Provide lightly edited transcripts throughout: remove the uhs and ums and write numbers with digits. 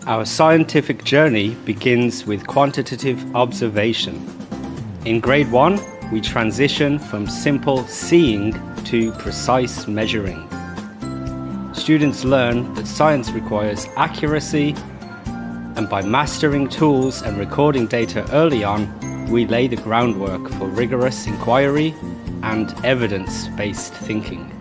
Our scientific journey begins with quantitative observation. In grade 1, we transition from simple seeing to precise measuring. Students learn that science requires accuracy, and by mastering tools and recording data early on, we lay the groundwork for rigorous inquiry and evidence-based thinking.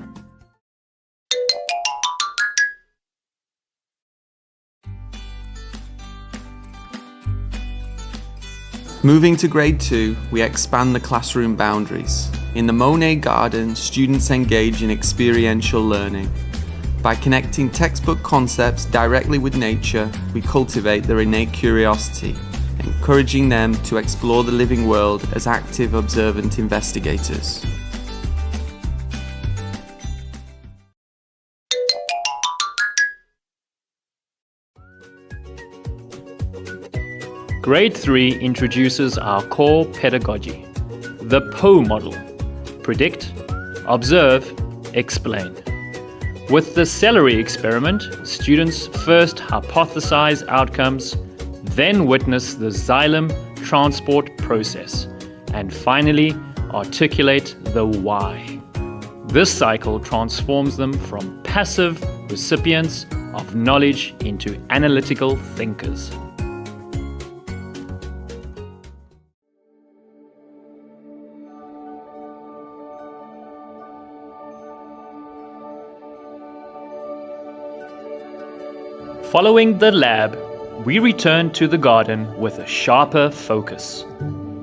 Moving to grade 2, we expand the classroom boundaries. In the Monet Garden, students engage in experiential learning. By connecting textbook concepts directly with nature, we cultivate their innate curiosity, encouraging them to explore the living world as active, observant investigators. Grade 3 introduces our core pedagogy, the PO model: predict, observe, explain. With the celery experiment, students first hypothesize outcomes, then witness the xylem transport process, and finally articulate the why. This cycle transforms them from passive recipients of knowledge into analytical thinkers. Following the lab, we return to the garden with a sharper focus.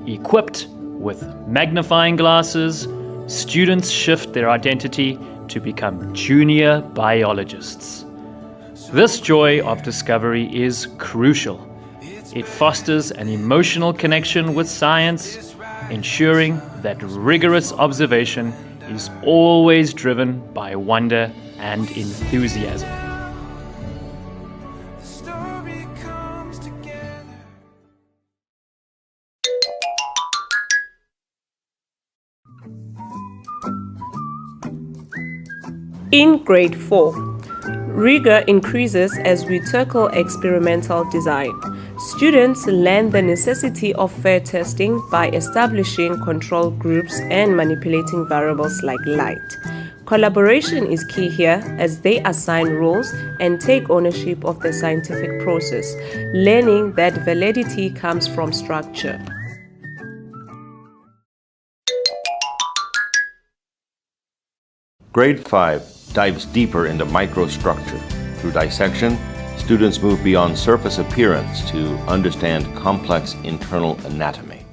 Equipped with magnifying glasses, students shift their identity to become junior biologists. This joy of discovery is crucial. It fosters an emotional connection with science, ensuring that rigorous observation is always driven by wonder and enthusiasm. In grade 4, rigor increases as we tackle experimental design. Students learn the necessity of fair testing by establishing control groups and manipulating variables like light. Collaboration is key here as they assign roles and take ownership of the scientific process, learning that validity comes from structure. Grade 5 dives deeper into microstructure. Through dissection, students move beyond surface appearance to understand complex internal anatomy.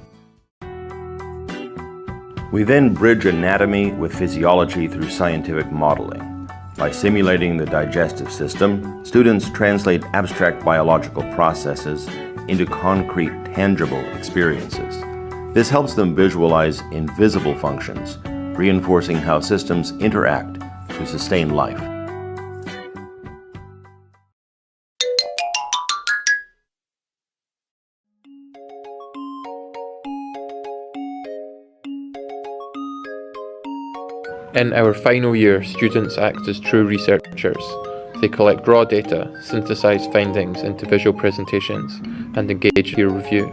We then bridge anatomy with physiology through scientific modeling. By simulating the digestive system, students translate abstract biological processes into concrete, tangible experiences. This helps them visualize invisible functions, reinforcing how systems interact to sustain life. In our final year, students act as true researchers. They collect raw data, synthesize findings into visual presentations, and engage peer review.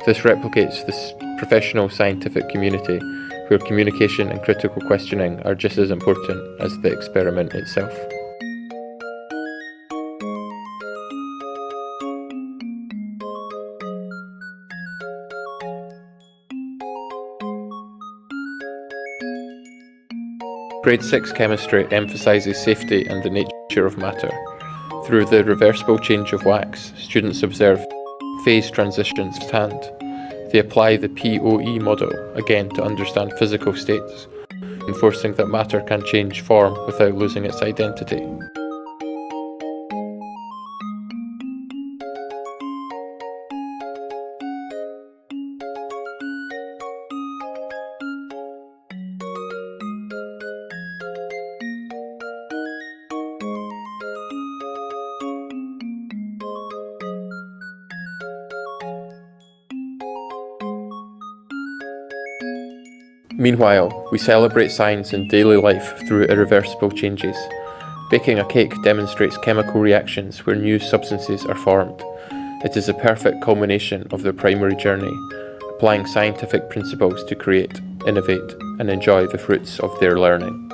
This replicates this professional scientific community where communication and critical questioning are just as important as the experiment itself. Grade 6 chemistry emphasises safety and the nature of matter. Through the reversible change of wax, students observe phase transitions firsthand. They apply the POE model, again to understand physical states, enforcing that matter can change form without losing its identity. Meanwhile, we celebrate science in daily life through irreversible changes. Baking a cake demonstrates chemical reactions where new substances are formed. It is a perfect culmination of their primary journey, applying scientific principles to create, innovate, and enjoy the fruits of their learning.